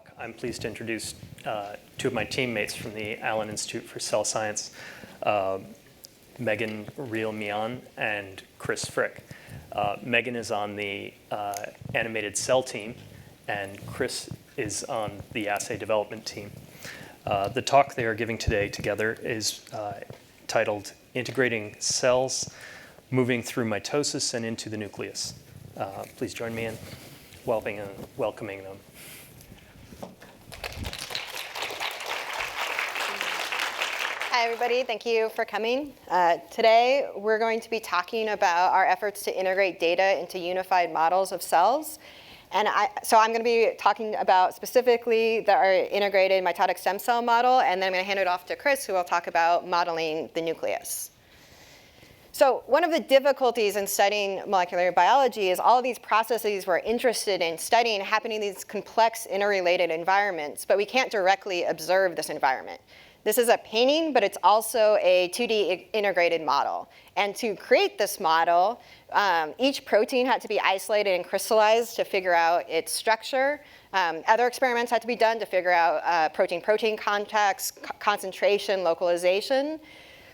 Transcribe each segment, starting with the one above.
talk, I'm pleased to introduce two of my teammates from the Allen Institute for Cell Science, Megan Riel-Mehan and Chris Frick. Megan is on the animated cell team, and Chris is on the assay development team. The talk they are giving today together is titled Integrating Cells, Moving Through Mitosis and into the Nucleus. Please join me in welcoming them. Hi, everybody. Thank you for coming. Today, we're going to be talking about our efforts to integrate data into unified models of cells. And so I'm going to be talking about specifically our integrated mitotic stem cell model, and then I'm going to hand it off to Chris, who will talk about modeling the nucleus. So one of the difficulties in studying molecular biology is all of these processes we're interested in studying happening in these complex interrelated environments, but we can't directly observe this environment. This is a painting, but it's also a 2D integrated model. And to create this model, each protein had to be isolated and crystallized to figure out its structure. Other experiments had to be done to figure out protein-protein contacts, concentration, localization.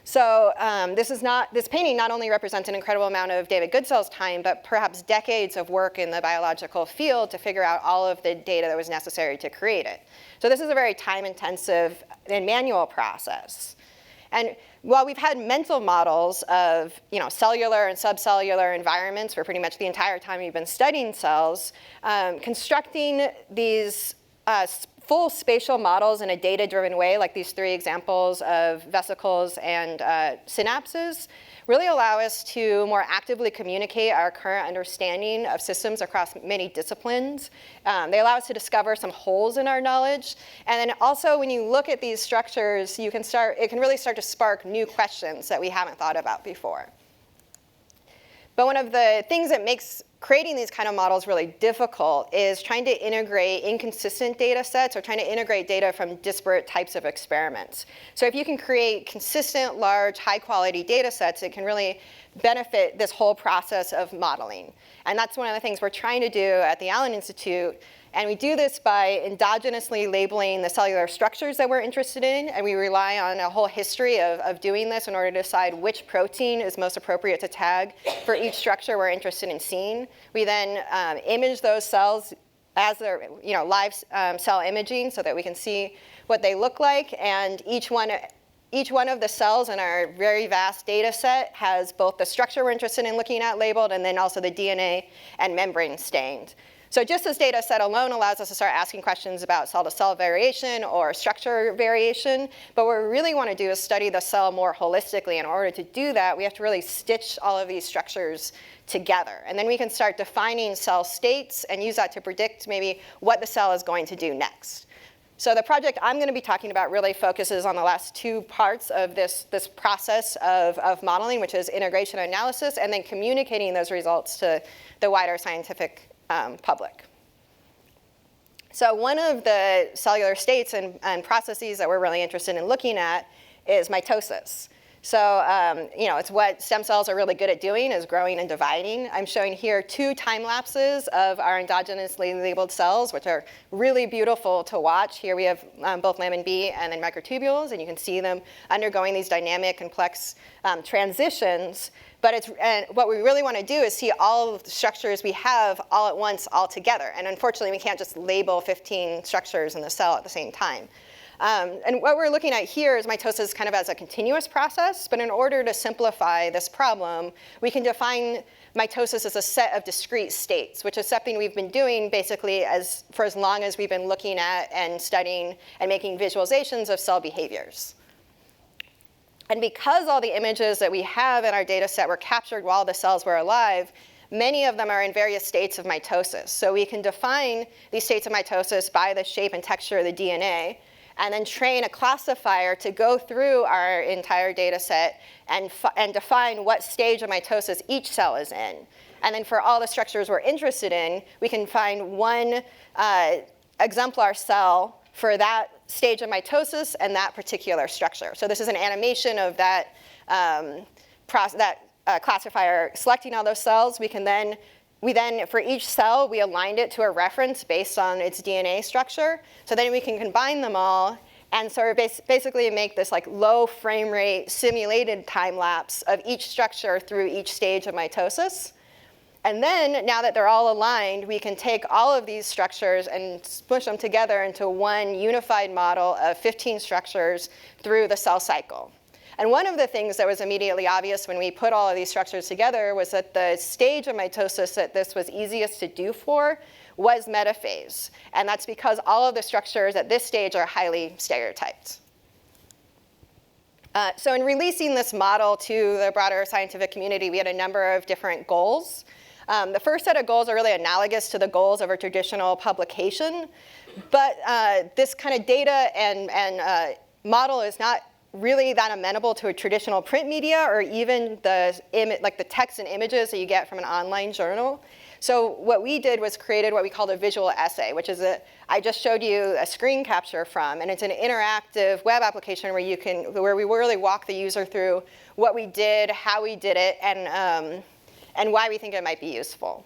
So this painting not only represents an incredible amount of David Goodsell's time, but perhaps decades of work in the biological field to figure out all of the data that was necessary to create it. So this is a very time-intensive and manual process. And while we've had mental models of cellular and subcellular environments for pretty much the entire time we've been studying cells, constructing these full spatial models in a data-driven way, like these three examples of vesicles and synapses, really allow us to more actively communicate our current understanding of systems across many disciplines. They allow us to discover some holes in our knowledge. And then also, when you look at these structures, it can really start to spark new questions that we haven't thought about before. But one of the things that makes creating these kind of models really difficult is trying to integrate inconsistent data sets or trying to integrate data from disparate types of experiments. So if you can create consistent, large, high-quality data sets, it can really benefit this whole process of modeling. And that's one of the things we're trying to do at the Allen Institute. And we do this by endogenously labeling the cellular structures that we're interested in, and we rely on a whole history of doing this in order to decide which protein is most appropriate to tag for each structure we're interested in seeing. We then image those cells as their live cell imaging so that we can see what they look like, and each one of the cells in our very vast data set has both the structure we're interested in looking at labeled and then also the DNA and membrane stained. So just this data set alone allows us to start asking questions about cell-to-cell variation or structure variation. But what we really want to do is study the cell more holistically. In order to do that, we have to really stitch all of these structures together. And then we can start defining cell states and use that to predict maybe what the cell is going to do next. So the project I'm going to be talking about really focuses on the last two parts of this process of modeling, which is integration analysis and then communicating those results to the wider scientific public. So one of the cellular states and processes that we're really interested in looking at is mitosis. So it's what stem cells are really good at doing, is growing and dividing. I'm showing here two time lapses of our endogenously labeled cells, which are really beautiful to watch. Here we have both lamin B and then microtubules, and you can see them undergoing these dynamic, complex transitions. But what we really want to do is see all of the structures we have all at once, all together. And unfortunately, we can't just label 15 structures in the cell at the same time. And what we're looking at here is mitosis kind of as a continuous process. But in order to simplify this problem, we can define mitosis as a set of discrete states, which is something we've been doing basically for as long as we've been looking at and studying and making visualizations of cell behaviors. And because all the images that we have in our data set were captured while the cells were alive, many of them are in various states of mitosis. So we can define these states of mitosis by the shape and texture of the DNA, and then train a classifier to go through our entire data set and define what stage of mitosis each cell is in. And then for all the structures we're interested in, we can find one exemplar cell for that stage of mitosis and that particular structure. So this is an animation of that classifier selecting all those cells. We can then we then, for each cell, we aligned it to a reference based on its DNA structure. So then we can combine them all and sort of basically make this like low frame rate simulated time lapse of each structure through each stage of mitosis. And then, now that they're all aligned, we can take all of these structures and smush them together into one unified model of 15 structures through the cell cycle. And one of the things that was immediately obvious when we put all of these structures together was that the stage of mitosis that this was easiest to do for was metaphase. And that's because all of the structures at this stage are highly stereotyped. So in releasing this model to the broader scientific community, we had a number of different goals. The first set of goals are really analogous to the goals of a traditional publication. But this kind of data and model is not really that amenable to a traditional print media or even the text and images that you get from an online journal. So what we did was created what we called a visual essay, which is I just showed you a screen capture from, and it's an interactive web application where we really walk the user through what we did, how we did it, and why we think it might be useful.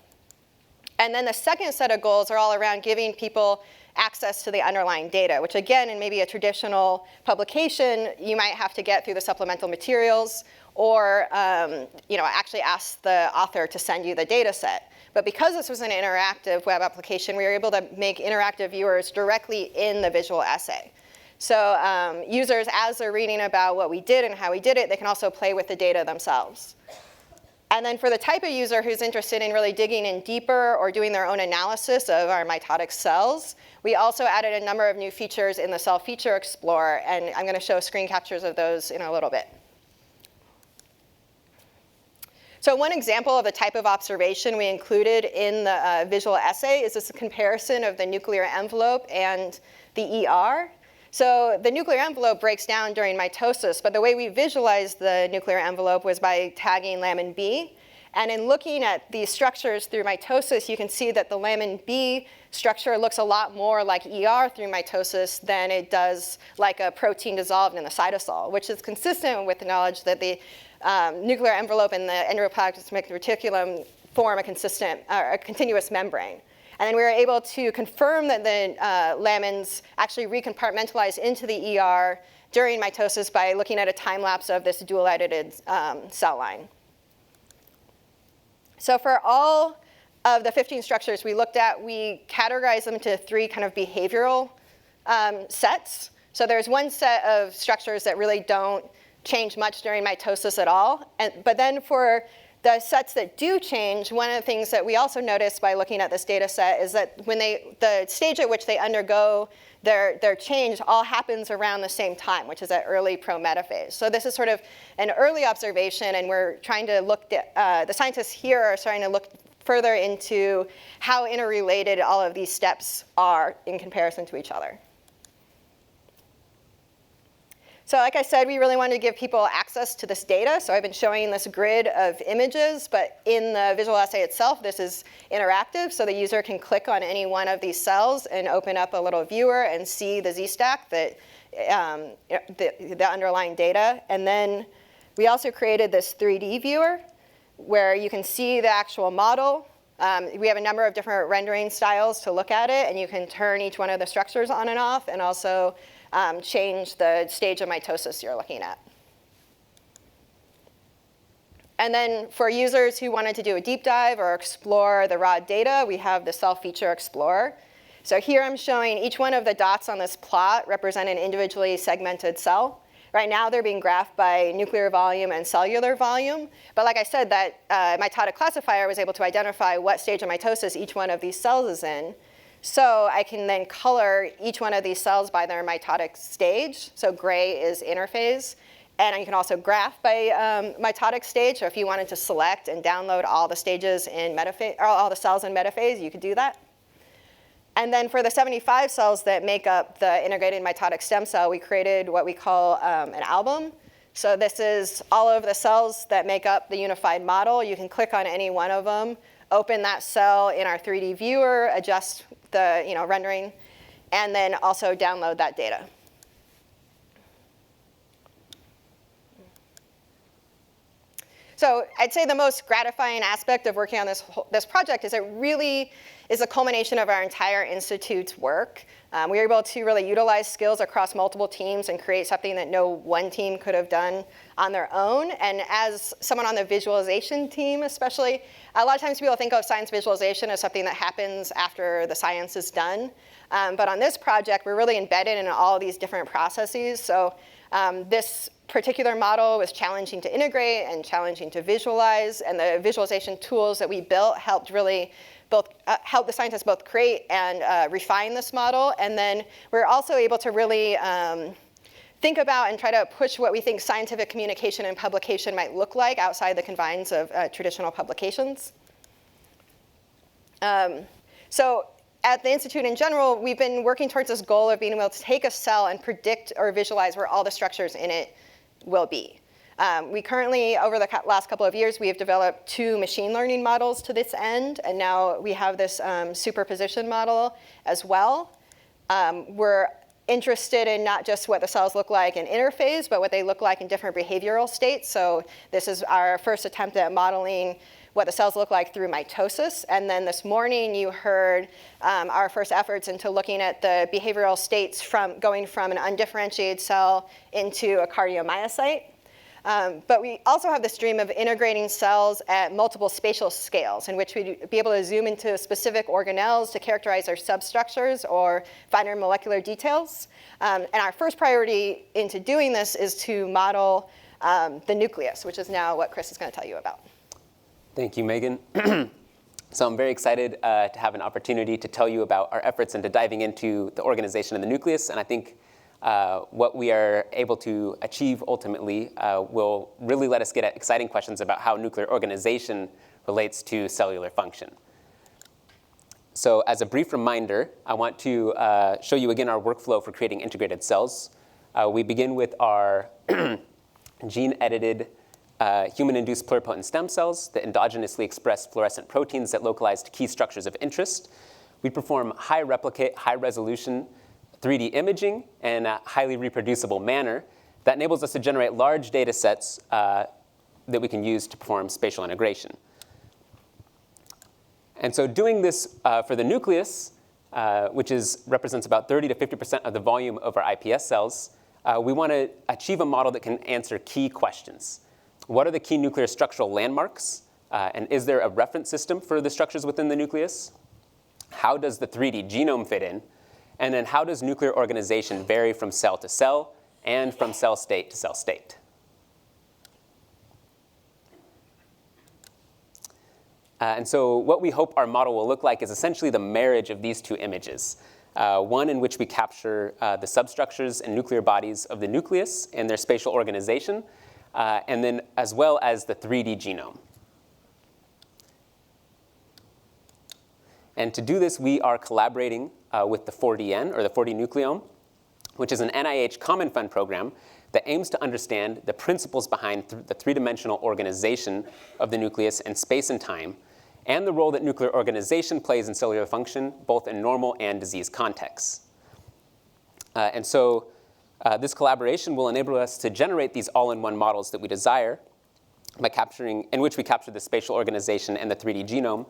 And then the second set of goals are all around giving people access to the underlying data, which again, in maybe a traditional publication, you might have to get through the supplemental materials or actually ask the author to send you the data set. But because this was an interactive web application, we were able to make interactive viewers directly in the visual essay. So users, as they're reading about what we did and how we did it, they can also play with the data themselves. And then for the type of user who's interested in really digging in deeper or doing their own analysis of our mitotic cells, we also added a number of new features in the Cell Feature Explorer, and I'm going to show screen captures of those in a little bit. So one example of the type of observation we included in the visual essay is this comparison of the nuclear envelope and the ER. So the nuclear envelope breaks down during mitosis, but the way we visualized the nuclear envelope was by tagging lamin B. And in looking at these structures through mitosis, you can see that the lamin B structure looks a lot more like ER through mitosis than it does like a protein dissolved in the cytosol, which is consistent with the knowledge that the nuclear envelope and the endoplasmic reticulum form a continuous membrane. And then we were able to confirm that the lamins actually recompartmentalize into the ER during mitosis by looking at a time lapse of this dual edited cell line. So for all of the 15 structures we looked at, we categorized them into 3 kind of behavioral sets. So there's one set of structures that really don't change much during mitosis at all. But then for the sets that do change, one of the things that we also noticed by looking at this data set is that when the stage at which they undergo their change all happens around the same time, which is at early prometaphase. So this is sort of an early observation, and we're trying to look at, the scientists here are starting to look further into how interrelated all of these steps are in comparison to each other. So like I said, we really wanted to give people access to this data. So I've been showing this grid of images, but in the visual assay itself, this is interactive. So the user can click on any one of these cells and open up a little viewer and see the Z-stack, the underlying data. And then we also created this 3D viewer where you can see the actual model. We have a number of different rendering styles to look at it, and you can turn each one of the structures on and off, and also change the stage of mitosis you're looking at. And then for users who wanted to do a deep dive or explore the raw data, we have the Cell Feature Explorer. So here I'm showing each one of the dots on this plot represent an individually segmented cell. Right now they're being graphed by nuclear volume and cellular volume. But like I said, that mitotic classifier was able to identify what stage of mitosis each one of these cells is in. So I can then color each one of these cells by their mitotic stage. So gray is interphase. And you can also graph by mitotic stage. So if you wanted to select and download all the stages in metaphase, or all the cells in metaphase, you could do that. And then for the 75 cells that make up the integrated mitotic stem cell, we created what we call an album. So this is all of the cells that make up the unified model. You can click on any one of them, open that cell in our 3D viewer, adjust the rendering, and then also download that data. So I'd say the most gratifying aspect of working on this project is it really is a culmination of our entire institute's work. We were able to really utilize skills across multiple teams and create something that no one team could have done on their own. And as someone on the visualization team especially, a lot of times people think of science visualization as something that happens after the science is done. But on this project, we're really embedded in all of these different processes. So this particular model was challenging to integrate and challenging to visualize, and the visualization tools that we built helped really help the scientists both create and refine this model. And then we're also able to really think about and try to push what we think scientific communication and publication might look like outside the confines of traditional publications. So at the Institute in general, we've been working towards this goal of being able to take a cell and predict or visualize where all the structures in it will be. We currently, over the last couple of years, we have developed 2 machine learning models to this end, and now we have this superposition model as well. We're interested in not just what the cells look like in interphase, but what they look like in different behavioral states. So this is our first attempt at modeling what the cells look like through mitosis. And then this morning, you heard our first efforts into looking at the behavioral states from going from an undifferentiated cell into a cardiomyocyte. But we also have this dream of integrating cells at multiple spatial scales in which we'd be able to zoom into specific organelles to characterize their substructures or finer molecular details. And our first priority into doing this is to model the nucleus, which is now what Chris is going to tell you about. Thank you, Megan. So I'm very excited to have an opportunity to tell you about our efforts into diving into the organization of the nucleus. And I think what we are able to achieve ultimately will really let us get at exciting questions about how nuclear organization relates to cellular function. So as a brief reminder, I want to show you again our workflow for creating integrated cells. We begin with our gene-edited human-induced pluripotent stem cells that endogenously express fluorescent proteins that localize to key structures of interest. We perform high-replicate, high-resolution 3D imaging in a highly reproducible manner that enables us to generate large data sets that we can use to perform spatial integration. And so doing this for the nucleus, which represents about 30 to 50% of the volume of our iPS cells, we want to achieve a model that can answer key questions. What are the key nuclear structural landmarks? And is there a reference system for the structures within the nucleus? How does the 3D genome fit in? And then how does nuclear organization vary from cell to cell and from cell state to cell state? And so what we hope our model will look like is essentially the marriage of these 2 images. One in which we capture the substructures and nuclear bodies of the nucleus and their spatial organization, and then as well as the 3D genome. And to do this, we are collaborating with the 4DN, or the 4D Nucleome, which is an NIH Common Fund program that aims to understand the principles behind the 3-dimensional organization of the nucleus in space and time, and the role that nuclear organization plays in cellular function, both in normal and disease contexts. And so this collaboration will enable us to generate these all-in-one models that we desire in which we capture the spatial organization and the 3D genome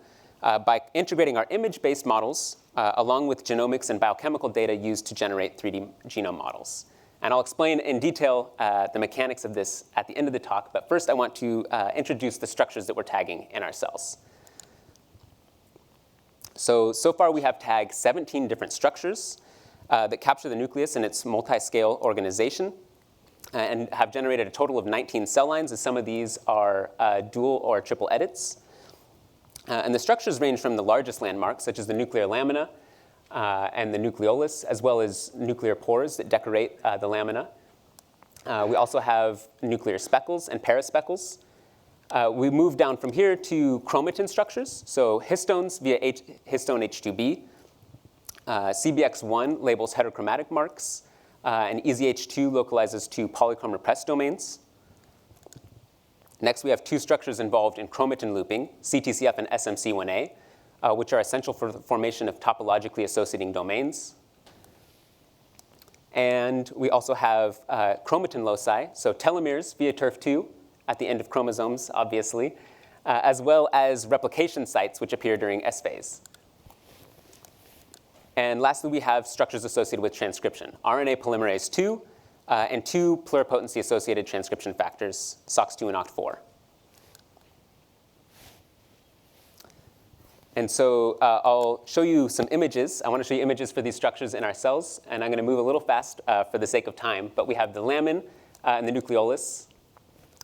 by integrating our image-based models along with genomics and biochemical data used to generate 3D genome models. And I'll explain in detail the mechanics of this at the end of the talk. But first, I want to introduce the structures that we're tagging in our cells. So far, we have tagged 17 different structures that capture the nucleus in its multi-scale organization and have generated a total of 19 cell lines, and some of these are dual or triple edits. And the structures range from the largest landmarks, such as the nuclear lamina and the nucleolus, as well as nuclear pores that decorate the lamina. We also have nuclear speckles and paraspeckles. We move down from here to chromatin structures, so histones via histone H2B. CBX1 labels heterochromatic marks, and EZH2 localizes to polychrome repressed domains. Next, we have 2 structures involved in chromatin looping, CTCF and SMC1A, which are essential for the formation of topologically associating domains. And we also have chromatin loci, so telomeres via TRF2, at the end of chromosomes, obviously, as well as replication sites, which appear during S phase. And lastly, we have structures associated with transcription, RNA polymerase II, and 2 pluripotency-associated transcription factors, SOX2 and OCT4. And so I'll show you some images. I want to show you images for these structures in our cells. And I'm going to move a little fast for the sake of time. But we have the lamin and the nucleolus.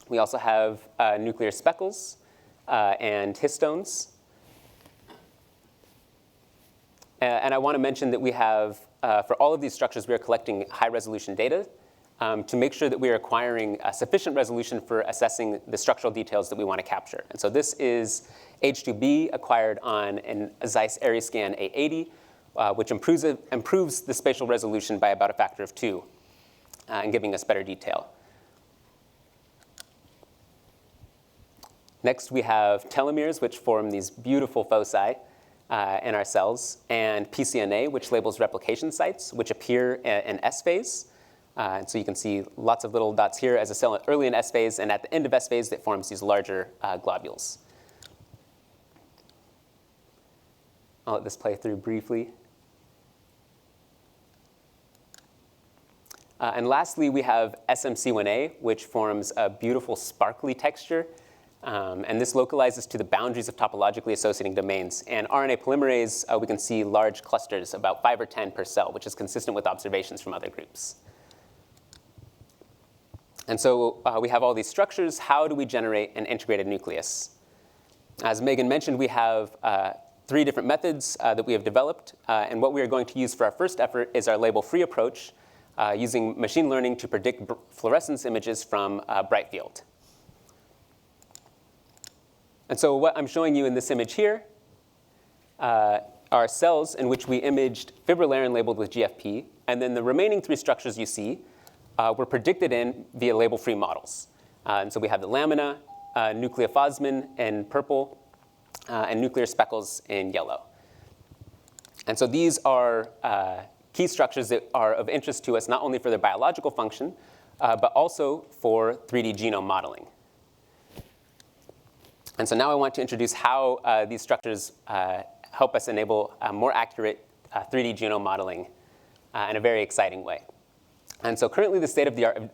We also have nuclear speckles and histones. And I want to mention that we have, for all of these structures, we are collecting high-resolution data to make sure that we are acquiring sufficient resolution for assessing the structural details that we want to capture. And so this is H2B acquired on a Zeiss ARIScan 880, which improves the spatial resolution by about a factor of 2 and giving us better detail. Next, we have telomeres, which form these beautiful foci in our cells, and PCNA, which labels replication sites, which appear in S phase. And so you can see lots of little dots here as a cell early in S phase, and at the end of S phase, it forms these larger globules. I'll let this play through briefly. And lastly, we have SMC1A, which forms a beautiful sparkly texture. And this localizes to the boundaries of topologically associating domains. And RNA polymerase, we can see large clusters, about 5 or 10 per cell, which is consistent with observations from other groups. And so we have all these structures. How do we generate an integrated nucleus? As Megan mentioned, we have 3 different methods that we have developed. And what we are going to use for our first effort is our label-free approach, using machine learning to predict fluorescence images from bright field. And so what I'm showing you in this image here are cells in which we imaged fibrillarin labeled with GFP. And then the remaining 3 structures you see were predicted in via label-free models. And so we have the lamina, nucleophosmin in purple, and nuclear speckles in yellow. And so these are key structures that are of interest to us, not only for their biological function, but also for 3D genome modeling. And so now I want to introduce how these structures help us enable more accurate 3D genome modeling in a very exciting way. And so currently, the state-of-the-art of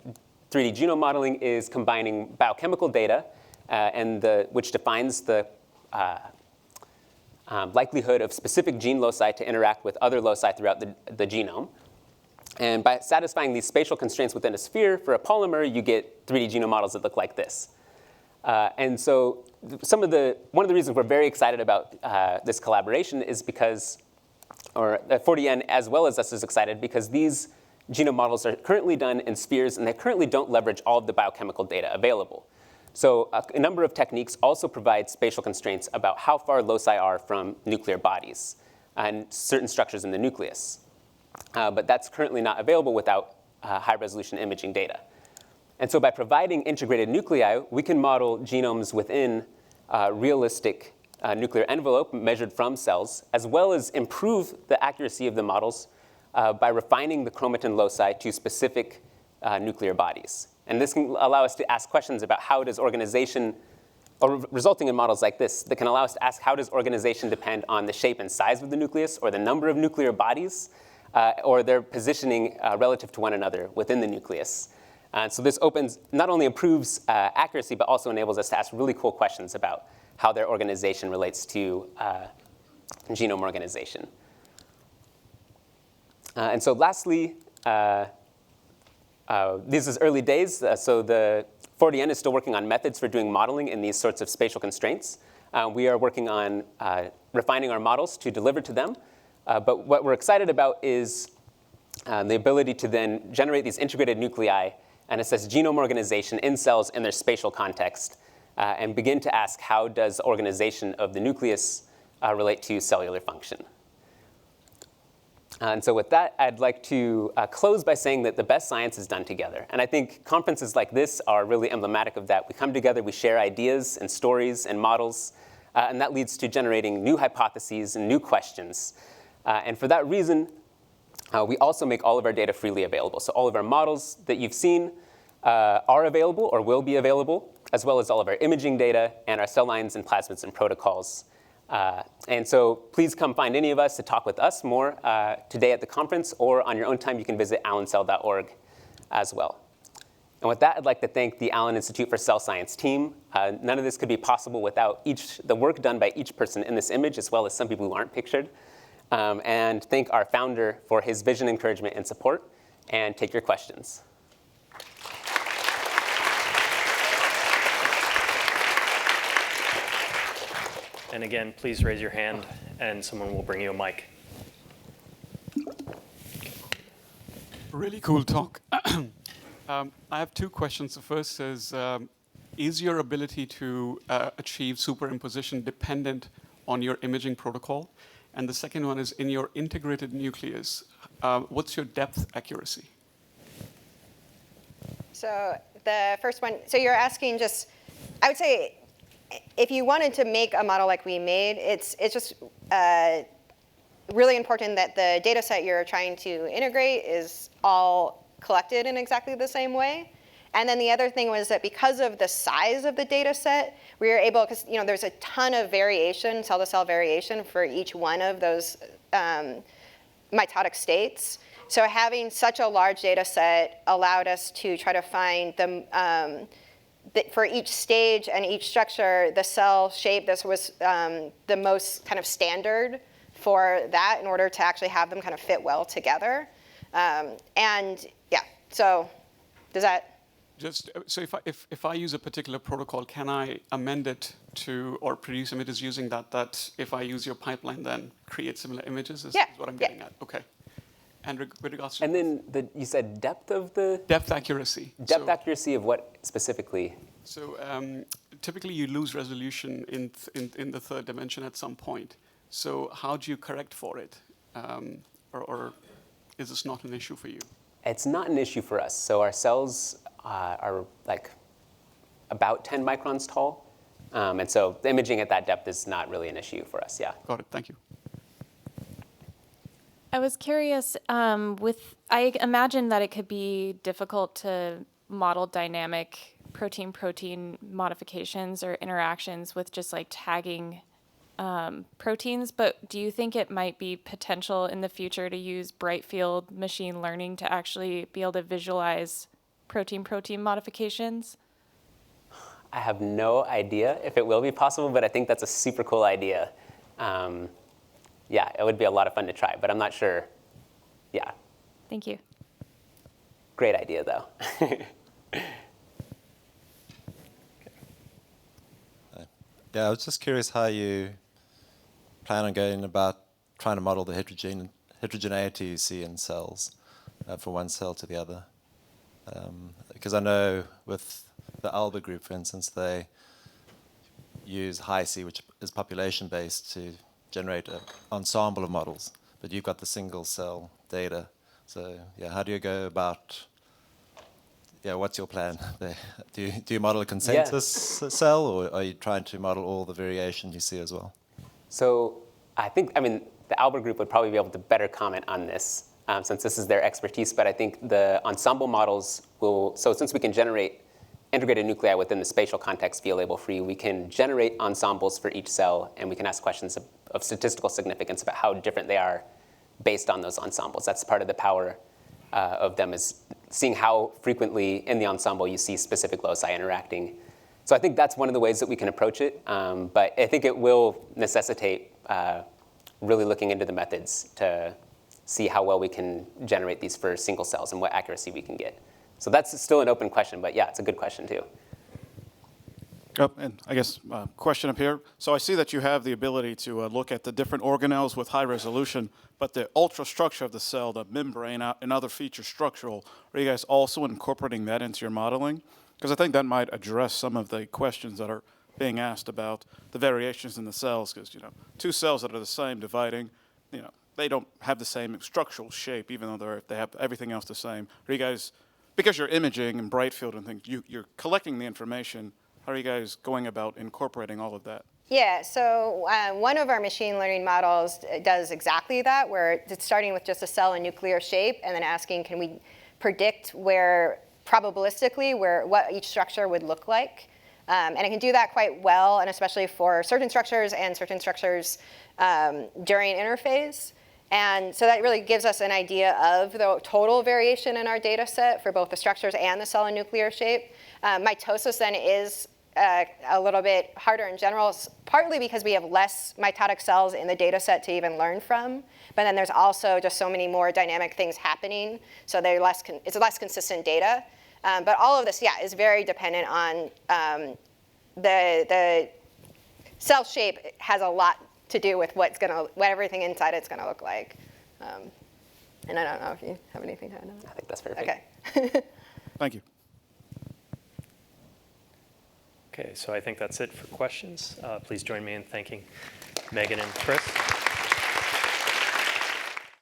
3D genome modeling is combining biochemical data, which defines the likelihood of specific gene loci to interact with other loci throughout the genome. And by satisfying these spatial constraints within a sphere, for a polymer, you get 3D genome models that look like this. And so one of the reasons we're very excited about this collaboration is because, or 40N as well as us is excited, because these genome models are currently done in spheres, and they currently don't leverage all of the biochemical data available. So a number of techniques also provide spatial constraints about how far loci are from nuclear bodies and certain structures in the nucleus. But that's currently not available without high-resolution imaging data. And so by providing integrated nuclei, we can model genomes within realistic nuclear envelope measured from cells, as well as improve the accuracy of the models by refining the chromatin loci to specific nuclear bodies. And this can allow us to ask questions about how does organization, or resulting in models like this, that can allow us to ask how does organization depend on the shape and size of the nucleus, or the number of nuclear bodies, or their positioning relative to one another within the nucleus. And so this not only improves accuracy, but also enables us to ask really cool questions about how their organization relates to genome organization. And so lastly, this is early days. So the 40N is still working on methods for doing modeling in these sorts of spatial constraints. We are working on refining our models to deliver to them. But what we're excited about is the ability to then generate these integrated nuclei and assess genome organization in cells in their spatial context, and begin to ask how does organization of the nucleus relate to cellular function. And so with that, I'd like to close by saying that the best science is done together. And I think conferences like this are really emblematic of that. We come together, we share ideas and stories and models, and that leads to generating new hypotheses and new questions. And for that reason, we also make all of our data freely available. So all of our models that you've seen are available or will be available, as well as all of our imaging data and our cell lines and plasmids and protocols. And so please come find any of us to talk with us more today at the conference, or on your own time, you can visit allencell.org as well. And with that, I'd like to thank the Allen Institute for Cell Science team. None of this could be possible without the work done by each person in this image, as well as some people who aren't pictured. And thank our founder for his vision, encouragement, and support. And take your questions. And again, please raise your hand, and someone will bring you a mic. Really cool talk. I have two questions. The first is your ability to achieve superimposition dependent on your imaging protocol? And the second one is, in your integrated nucleus, what's your depth accuracy? So the first one, so you're asking just, I would say, if you wanted to make a model like we made, it's just really important that the data set you're trying to integrate is all collected in exactly the same way. And then the other thing was that because of the size of the data set, we were able, because there's a ton of variation, cell-to-cell variation for each one of those mitotic states. So having such a large data set allowed us to try to find for each stage and each structure, the cell shape, this was the most kind of standard for that in order to actually have them kind of fit well together. And yeah, so does that? Just so if I use a particular protocol, can I amend it to or produce images using that if I use your pipeline then create similar images? Is what I'm getting at. Okay. And with regards to and then you said depth of the depth accuracy. Depth accuracy of what specifically? So typically you lose resolution in the third dimension at some point. So how do you correct for it, or is this not an issue for you? It's not an issue for us. So our cells are like about 10 microns tall. And so the imaging at that depth is not really an issue for us, yeah. Got it, thank you. I was curious, I imagine that it could be difficult to model dynamic protein-protein modifications or interactions with just like tagging proteins, but do you think it might be potential in the future to use bright field machine learning to actually be able to visualize protein-protein modifications? I have no idea if it will be possible, but I think that's a super cool idea. Yeah, it would be a lot of fun to try, but I'm not sure. Yeah. Thank you. Great idea, though. Yeah, I was just curious how you plan on going about trying to model the heterogeneity you see in cells from one cell to the other. Because I know with the ALBA group, for instance, they use HiC, which is population-based, to generate an ensemble of models. But you've got the single cell data. So yeah, how do you go about, what's your plan there? Do you model a consensus cell, or are you trying to model all the variation you see as well? So the ALBA group would probably be able to better comment on this, since this is their expertise, but I think the ensemble models so since we can generate integrated nuclei within the spatial context via label-free, we can generate ensembles for each cell, and we can ask questions of statistical significance about how different they are based on those ensembles. That's part of the power of them, is seeing how frequently in the ensemble you see specific loci interacting. So I think that's one of the ways that we can approach it, but I think it will necessitate really looking into the methods to see how well we can generate these for single cells and what accuracy we can get. So that's still an open question, but yeah, it's a good question too. And I guess question up here. So I see that you have the ability to look at the different organelles with high resolution, but the ultrastructure of the cell, the membrane, and other features structural, are you guys also incorporating that into your modeling? Because I think that might address some of the questions that are being asked about the variations in the cells. Because two cells that are the same dividing, they don't have the same structural shape, even though they have everything else the same. Are you guys, because you're imaging and bright field and things, you're collecting the information. How are you guys going about incorporating all of that? Yeah, so one of our machine learning models does exactly that, where it's starting with just a cell and nuclear shape, and then asking, can we predict probabilistically what each structure would look like? And it can do that quite well, and especially for certain structures and certain structures during interphase. And so that really gives us an idea of the total variation in our data set for both the structures and the cell and nuclear shape. Mitosis then is a little bit harder in general, partly because we have less mitotic cells in the data set to even learn from. But then there's also just so many more dynamic things happening, so it's less consistent data. But all of this, yeah, is very dependent on the cell shape. Has a lot to do with what everything inside it's going to look like. And I don't know if you have anything to add on that. I think that's perfect. Okay. Thank you. Okay, so I think that's it for questions. Please join me in thanking Megan and Chris.